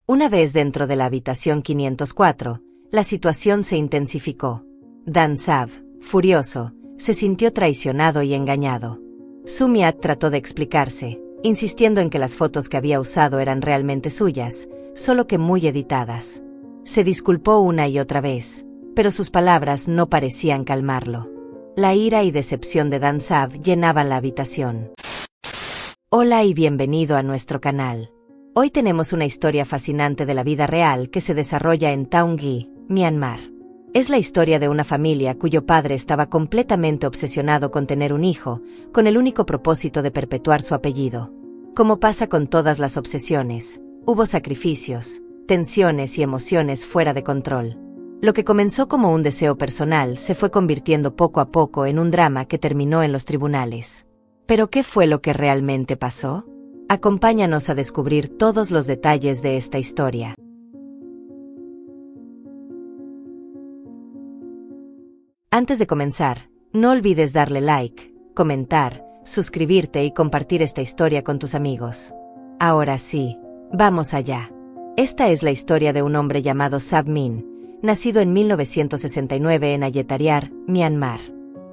Una vez dentro de la habitación 504, la situación se intensificó. Dan Sav, furioso, se sintió traicionado y engañado. Sumyat trató de explicarse, insistiendo en que las fotos que había usado eran realmente suyas, solo que muy editadas. Se disculpó una y otra vez, pero sus palabras no parecían calmarlo. La ira y decepción de Dan Sav llenaban la habitación. Hola y bienvenido a nuestro canal. Hoy tenemos una historia fascinante de la vida real que se desarrolla en Taungyi, Myanmar. Es la historia de una familia cuyo padre estaba completamente obsesionado con tener un hijo, con el único propósito de perpetuar su apellido. Como pasa con todas las obsesiones, hubo sacrificios, tensiones y emociones fuera de control. Lo que comenzó como un deseo personal se fue convirtiendo poco a poco en un drama que terminó en los tribunales. ¿Pero qué fue lo que realmente pasó? Acompáñanos a descubrir todos los detalles de esta historia. Antes de comenzar, no olvides darle like, comentar, suscribirte y compartir esta historia con tus amigos. Ahora sí, vamos allá. Esta es la historia de un hombre llamado Sab Min, nacido en 1969 en Ayutthaya, Myanmar.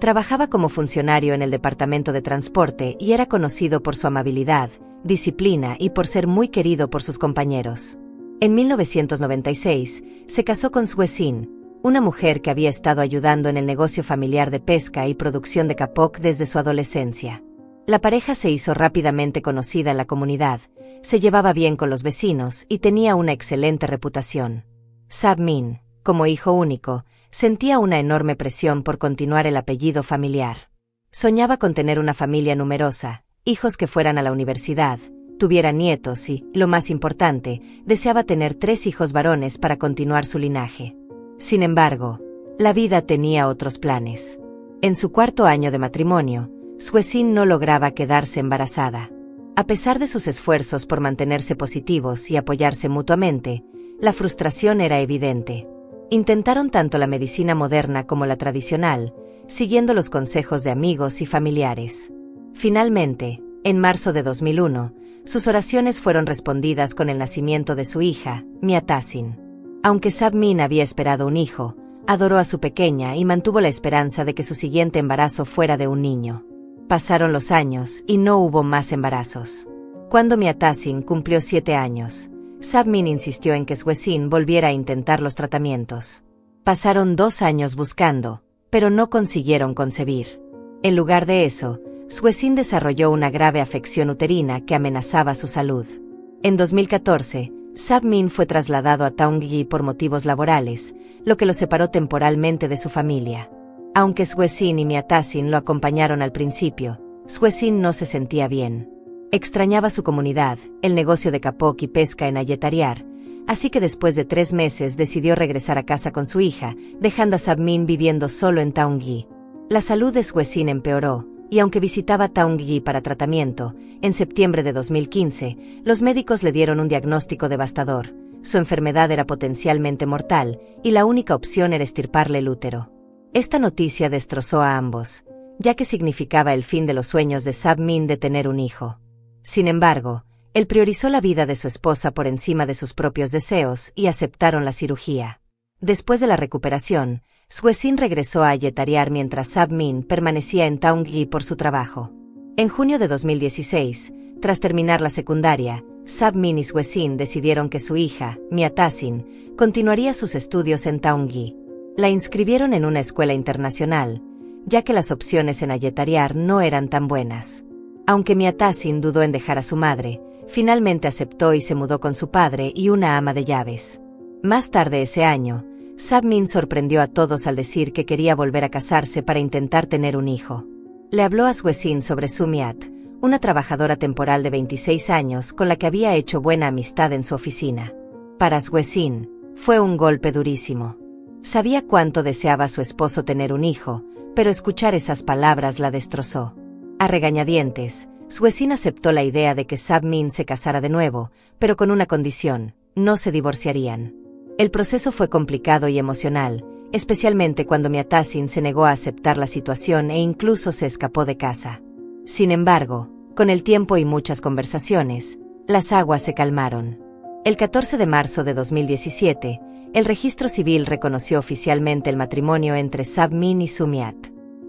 Trabajaba como funcionario en el departamento de transporte y era conocido por su amabilidad, disciplina y por ser muy querido por sus compañeros. En 1996, se casó con Sue Sin, una mujer que había estado ayudando en el negocio familiar de pesca y producción de kapok desde su adolescencia. La pareja se hizo rápidamente conocida en la comunidad, se llevaba bien con los vecinos y tenía una excelente reputación. Sab Min, como hijo único, sentía una enorme presión por continuar el apellido familiar. Soñaba con tener una familia numerosa, hijos que fueran a la universidad, tuvieran nietos y, lo más importante, deseaba tener 3 hijos varones para continuar su linaje. Sin embargo, la vida tenía otros planes. En su 4º año de matrimonio, Sue Sin no lograba quedarse embarazada. A pesar de sus esfuerzos por mantenerse positivos y apoyarse mutuamente, la frustración era evidente. Intentaron tanto la medicina moderna como la tradicional, siguiendo los consejos de amigos y familiares. Finalmente, en marzo de 2001, sus oraciones fueron respondidas con el nacimiento de su hija, Myatasin. Aunque Sab Min había esperado un hijo, adoró a su pequeña y mantuvo la esperanza de que su siguiente embarazo fuera de un niño. Pasaron los años y no hubo más embarazos. Cuando Myatasin cumplió 7 años, Sab Min insistió en que Sue Sin volviera a intentar los tratamientos. Pasaron 2 años buscando, pero no consiguieron concebir. En lugar de eso, Sue Sin desarrolló una grave afección uterina que amenazaba su salud. En 2014, Sab Min fue trasladado a Taungyi por motivos laborales, lo que lo separó temporalmente de su familia. Aunque Sue Sin y Myatasin lo acompañaron al principio, Sue Sin no se sentía bien. Extrañaba su comunidad, el negocio de kapok y pesca en Ayutthaya, así que después de 3 meses decidió regresar a casa con su hija, dejando a Sab Min viviendo solo en Taungyi. La salud de Sue Sin empeoró, y aunque visitaba Taungyi para tratamiento, en septiembre de 2015, los médicos le dieron un diagnóstico devastador. Su enfermedad era potencialmente mortal, y la única opción era extirparle el útero. Esta noticia destrozó a ambos, ya que significaba el fin de los sueños de Sab Min de tener un hijo. Sin embargo, él priorizó la vida de su esposa por encima de sus propios deseos y aceptaron la cirugía. Después de la recuperación, Sue Sin regresó a Ayutthaya mientras Sab Min permanecía en Taungyi por su trabajo. En junio de 2016, tras terminar la secundaria, Sab Min y Sue Sin decidieron que su hija, Myatasin, continuaría sus estudios en Taungyi. La inscribieron en una escuela internacional, ya que las opciones en Ayutthaya no eran tan buenas. Aunque Myatasin dudó en dejar a su madre, finalmente aceptó y se mudó con su padre y una ama de llaves. Más tarde ese año, Sab Min sorprendió a todos al decir que quería volver a casarse para intentar tener un hijo. Le habló a Sue Sin sobre Sumyat, una trabajadora temporal de 26 años con la que había hecho buena amistad en su oficina. Para Sue Sin, fue un golpe durísimo. Sabía cuánto deseaba a su esposo tener un hijo, pero escuchar esas palabras la destrozó. A regañadientes, Sue Sin aceptó la idea de que Sab Min se casara de nuevo, pero con una condición: no se divorciarían. El proceso fue complicado y emocional, especialmente cuando Myatasin se negó a aceptar la situación e incluso se escapó de casa. Sin embargo, con el tiempo y muchas conversaciones, las aguas se calmaron. El 14 de marzo de 2017, el registro civil reconoció oficialmente el matrimonio entre Sabmin y Sumyat.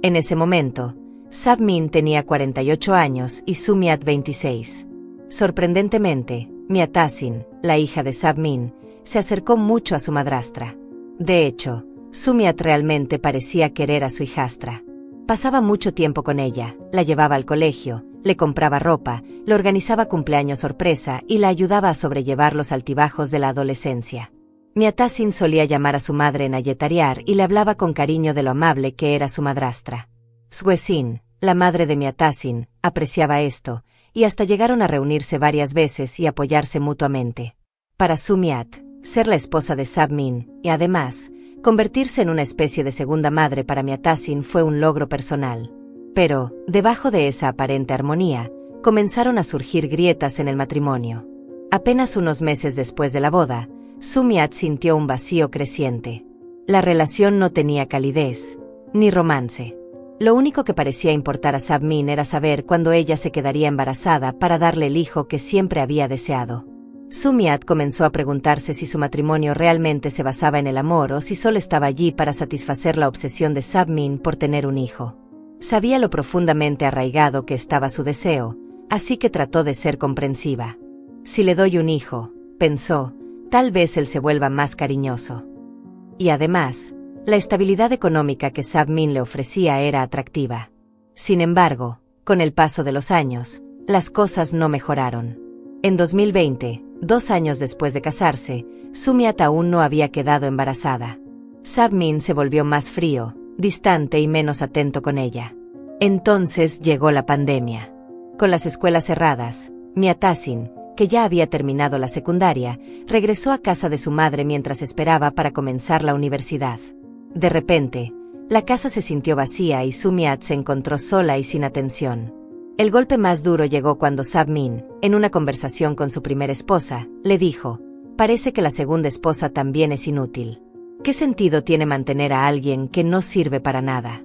En ese momento, Sabmin tenía 48 años y Sumyat 26. Sorprendentemente, Myatasin, la hija de Sabmin, se acercó mucho a su madrastra. De hecho, Sumyat realmente parecía querer a su hijastra. Pasaba mucho tiempo con ella, la llevaba al colegio, le compraba ropa, le organizaba cumpleaños sorpresa y la ayudaba a sobrellevar los altibajos de la adolescencia. Myatasin solía llamar a su madre Nayetariar y le hablaba con cariño de lo amable que era su madrastra. Swesin, la madre de Myatasin, apreciaba esto, y hasta llegaron a reunirse varias veces y apoyarse mutuamente. Para Sumyat, ser la esposa de Sabmin, y además, convertirse en una especie de segunda madre para Myatasin fue un logro personal. Pero, debajo de esa aparente armonía, comenzaron a surgir grietas en el matrimonio. Apenas unos meses después de la boda, Sumyat sintió un vacío creciente. La relación no tenía calidez, ni romance. Lo único que parecía importar a Sabmin era saber cuándo ella se quedaría embarazada para darle el hijo que siempre había deseado. Sumyat comenzó a preguntarse si su matrimonio realmente se basaba en el amor o si solo estaba allí para satisfacer la obsesión de Sabmin por tener un hijo. Sabía lo profundamente arraigado que estaba su deseo, así que trató de ser comprensiva. Si le doy un hijo, pensó, tal vez él se vuelva más cariñoso. Y además, la estabilidad económica que Sabmin le ofrecía era atractiva. Sin embargo, con el paso de los años, las cosas no mejoraron. En 2020, 2 años después de casarse, Sumyat aún no había quedado embarazada. Sabmin se volvió más frío, distante y menos atento con ella. Entonces llegó la pandemia. Con las escuelas cerradas, Myatasin, que ya había terminado la secundaria, regresó a casa de su madre mientras esperaba para comenzar la universidad. De repente, la casa se sintió vacía y Sumyat se encontró sola y sin atención. El golpe más duro llegó cuando Sabmin, en una conversación con su primera esposa, le dijo: «Parece que la segunda esposa también es inútil. ¿Qué sentido tiene mantener a alguien que no sirve para nada?».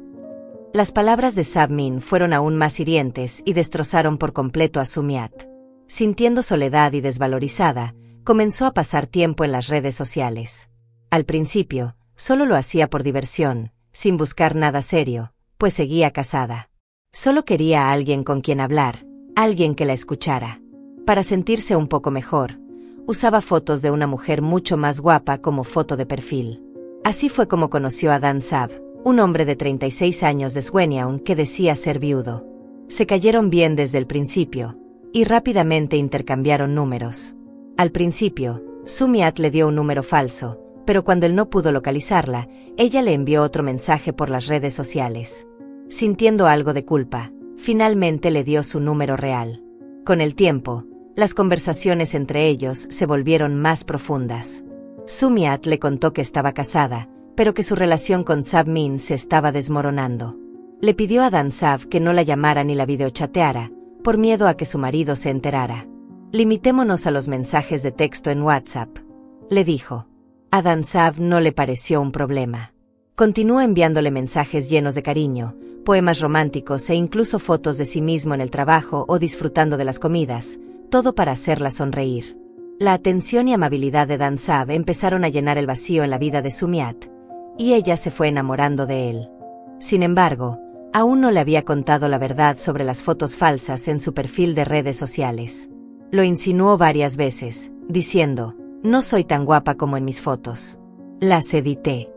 Las palabras de Sabmin fueron aún más hirientes y destrozaron por completo a Sumyat. Sintiendo soledad y desvalorizada, comenzó a pasar tiempo en las redes sociales. Al principio, solo lo hacía por diversión, sin buscar nada serio, pues seguía casada. Solo quería a alguien con quien hablar, alguien que la escuchara. Para sentirse un poco mejor, usaba fotos de una mujer mucho más guapa como foto de perfil. Así fue como conoció a Dan Saab, un hombre de 36 años de Swenyaun que decía ser viudo. Se cayeron bien desde el principio, y rápidamente intercambiaron números. Al principio, Sumyat le dio un número falso, pero cuando él no pudo localizarla, ella le envió otro mensaje por las redes sociales. Sintiendo algo de culpa, finalmente le dio su número real. Con el tiempo, las conversaciones entre ellos se volvieron más profundas. Sumyat le contó que estaba casada, pero que su relación con Sabmin se estaba desmoronando. Le pidió a Dan Saab que no la llamara ni la videochateara, por miedo a que su marido se enterara. «Limitémonos a los mensajes de texto en WhatsApp», le dijo. A Dan Saab no le pareció un problema. Continuó enviándole mensajes llenos de cariño, poemas románticos e incluso fotos de sí mismo en el trabajo o disfrutando de las comidas, todo para hacerla sonreír. La atención y amabilidad de Dan Saab empezaron a llenar el vacío en la vida de Sumyat, y ella se fue enamorando de él. Sin embargo, aún no le había contado la verdad sobre las fotos falsas en su perfil de redes sociales. Lo insinuó varias veces, diciendo: «No soy tan guapa como en mis fotos. Las edité».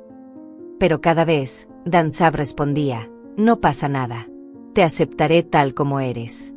Pero cada vez, Dan Saab respondía: «No pasa nada. Te aceptaré tal como eres».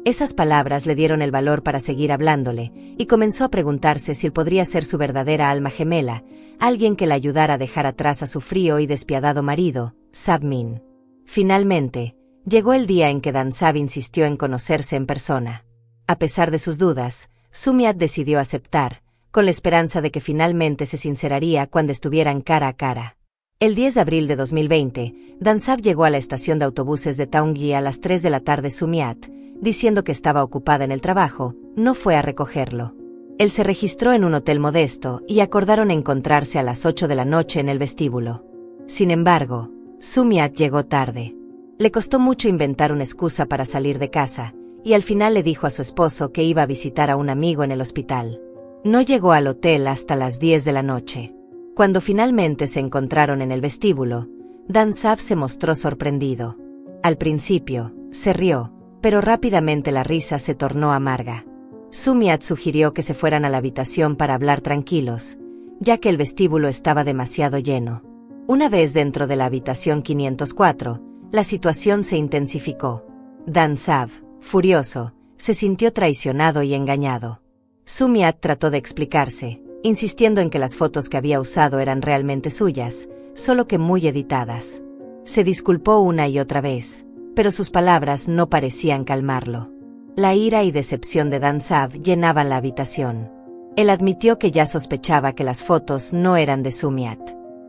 Esas palabras le dieron el valor para seguir hablándole, y comenzó a preguntarse si él podría ser su verdadera alma gemela, alguien que la ayudara a dejar atrás a su frío y despiadado marido, Sabmin. Finalmente, llegó el día en que Dan Saab insistió en conocerse en persona. A pesar de sus dudas, Sumyat decidió aceptar, con la esperanza de que finalmente se sinceraría cuando estuvieran cara a cara. El 10 de abril de 2020, Dan Saab llegó a la estación de autobuses de Taungyi a las 3 de la tarde. Sumyat, diciendo que estaba ocupada en el trabajo, no fue a recogerlo. Él se registró en un hotel modesto y acordaron encontrarse a las 8 de la noche en el vestíbulo. Sin embargo, Sumyat llegó tarde. Le costó mucho inventar una excusa para salir de casa, y al final le dijo a su esposo que iba a visitar a un amigo en el hospital. No llegó al hotel hasta las 10 de la noche. Cuando finalmente se encontraron en el vestíbulo, Dan Sav se mostró sorprendido. Al principio, se rió, pero rápidamente la risa se tornó amarga. Sumyat sugirió que se fueran a la habitación para hablar tranquilos, ya que el vestíbulo estaba demasiado lleno. Una vez dentro de la habitación 504, la situación se intensificó. Dan Sav, furioso, se sintió traicionado y engañado. Sumyat trató de explicarse, insistiendo en que las fotos que había usado eran realmente suyas, solo que muy editadas. Se disculpó una y otra vez, pero sus palabras no parecían calmarlo. La ira y decepción de Dan Sav llenaban la habitación. Él admitió que ya sospechaba que las fotos no eran de Sumyat.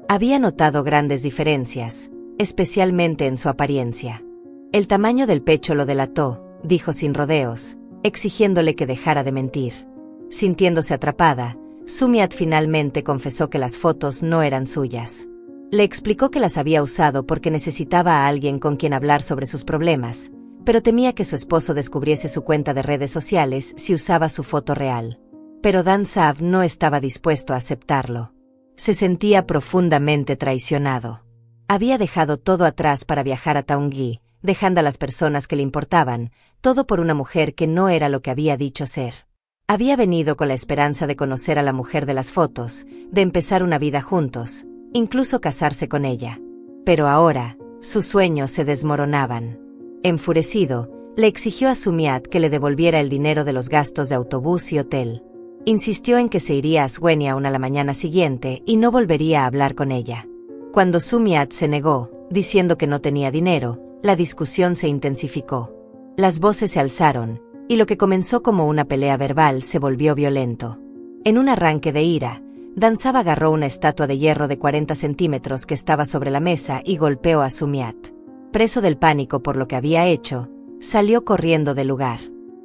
Había notado grandes diferencias, especialmente en su apariencia. El tamaño del pecho lo delató, dijo sin rodeos, exigiéndole que dejara de mentir. Sintiéndose atrapada, Sumyat finalmente confesó que las fotos no eran suyas. Le explicó que las había usado porque necesitaba a alguien con quien hablar sobre sus problemas, pero temía que su esposo descubriese su cuenta de redes sociales si usaba su foto real. Pero Dan Sav no estaba dispuesto a aceptarlo. Se sentía profundamente traicionado. Había dejado todo atrás para viajar a Taungui, dejando a las personas que le importaban, todo por una mujer que no era lo que había dicho ser. Había venido con la esperanza de conocer a la mujer de las fotos, de empezar una vida juntos, incluso casarse con ella. Pero ahora, sus sueños se desmoronaban. Enfurecido, le exigió a Sumyat que le devolviera el dinero de los gastos de autobús y hotel. Insistió en que se iría a Swaniaun a la mañana siguiente y no volvería a hablar con ella. Cuando Sumyat se negó, diciendo que no tenía dinero, la discusión se intensificó. Las voces se alzaron, y lo que comenzó como una pelea verbal se volvió violento. En un arranque de ira, Dan Sav agarró una estatua de hierro de 40 centímetros que estaba sobre la mesa y golpeó a Sumyat. Preso del pánico por lo que había hecho, salió corriendo del lugar.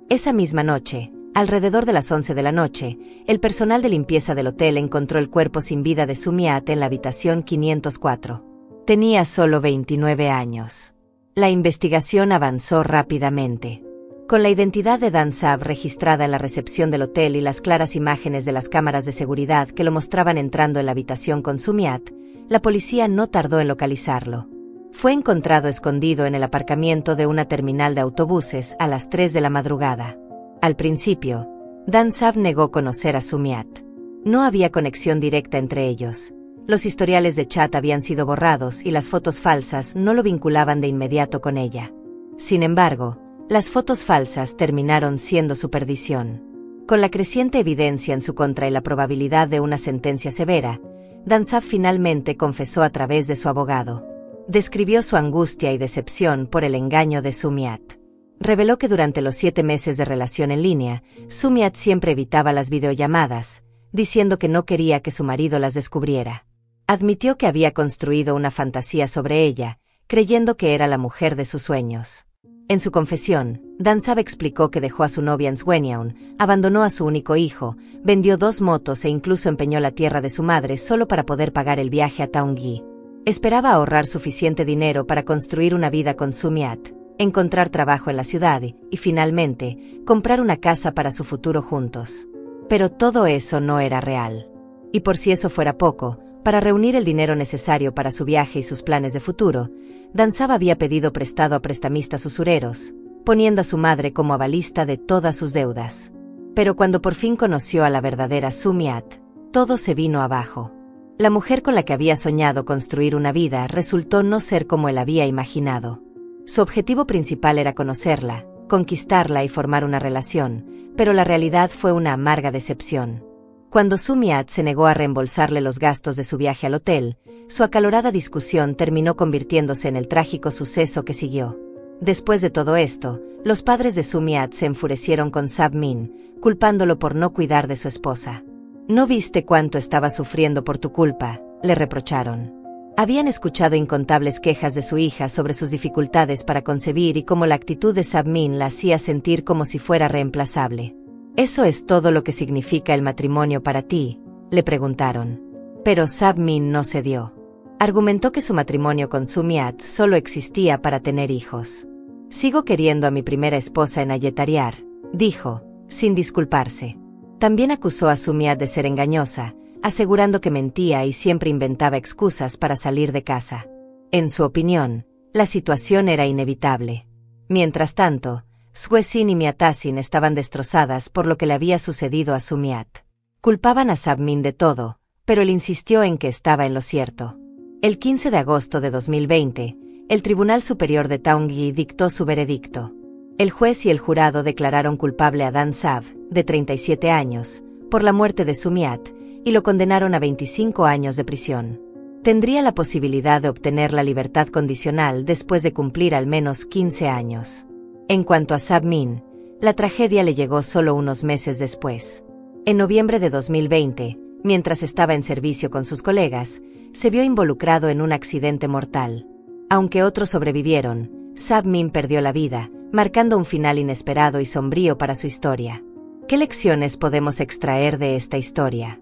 Esa misma noche, alrededor de las 11 de la noche, el personal de limpieza del hotel encontró el cuerpo sin vida de Sumyat en la habitación 504. Tenía solo 29 años. La investigación avanzó rápidamente. Con la identidad de Dan Sav registrada en la recepción del hotel y las claras imágenes de las cámaras de seguridad que lo mostraban entrando en la habitación con Sumyat, la policía no tardó en localizarlo. Fue encontrado escondido en el aparcamiento de una terminal de autobuses a las 3 de la madrugada. Al principio, Dan Sav negó conocer a Sumyat. No había conexión directa entre ellos. Los historiales de chat habían sido borrados y las fotos falsas no lo vinculaban de inmediato con ella. Sin embargo, las fotos falsas terminaron siendo su perdición. Con la creciente evidencia en su contra y la probabilidad de una sentencia severa, Dan Sav finalmente confesó a través de su abogado. Describió su angustia y decepción por el engaño de Sumyat. Reveló que durante los 7 meses de relación en línea, Sumyat siempre evitaba las videollamadas, diciendo que no quería que su marido las descubriera. Admitió que había construido una fantasía sobre ella, creyendo que era la mujer de sus sueños. En su confesión, Dan Sav explicó que dejó a su novia en Swaniaun, abandonó a su único hijo, vendió 2 motos e incluso empeñó la tierra de su madre solo para poder pagar el viaje a Taungui. Esperaba ahorrar suficiente dinero para construir una vida con Sumyat, encontrar trabajo en la ciudad y, finalmente, comprar una casa para su futuro juntos. Pero todo eso no era real. Y por si eso fuera poco, para reunir el dinero necesario para su viaje y sus planes de futuro, Dan Sav había pedido prestado a prestamistas usureros, poniendo a su madre como avalista de todas sus deudas. Pero cuando por fin conoció a la verdadera Sumyat, todo se vino abajo. La mujer con la que había soñado construir una vida resultó no ser como él había imaginado. Su objetivo principal era conocerla, conquistarla y formar una relación, pero la realidad fue una amarga decepción. Cuando Sumyat se negó a reembolsarle los gastos de su viaje al hotel, su acalorada discusión terminó convirtiéndose en el trágico suceso que siguió. Después de todo esto, los padres de Sumyat se enfurecieron con Sav Min, culpándolo por no cuidar de su esposa. «¿No viste cuánto estaba sufriendo por tu culpa?», le reprocharon. Habían escuchado incontables quejas de su hija sobre sus dificultades para concebir y cómo la actitud de Sav Min la hacía sentir como si fuera reemplazable. «¿Eso es todo lo que significa el matrimonio para ti?», le preguntaron. Pero Sav Min no cedió. Argumentó que su matrimonio con Sumyat solo existía para tener hijos. «Sigo queriendo a mi primera esposa en Ayetariar», dijo, sin disculparse. También acusó a Sumiat de ser engañosa, asegurando que mentía y siempre inventaba excusas para salir de casa. En su opinión, la situación era inevitable. Mientras tanto, Suesin y Miatasin estaban destrozadas por lo que le había sucedido a Sumiat. Culpaban a Sabmin de todo, pero él insistió en que estaba en lo cierto. El 15 de agosto de 2020, el Tribunal Superior de Taungyi dictó su veredicto. El juez y el jurado declararon culpable a Dan Sav, de 37 años, por la muerte de Sumiat, y lo condenaron a 25 años de prisión. Tendría la posibilidad de obtener la libertad condicional después de cumplir al menos 15 años. En cuanto a Sabmin, la tragedia le llegó solo unos meses después. En noviembre de 2020, mientras estaba en servicio con sus colegas, se vio involucrado en un accidente mortal. Aunque otros sobrevivieron, Sabmin perdió la vida, marcando un final inesperado y sombrío para su historia. ¿Qué lecciones podemos extraer de esta historia?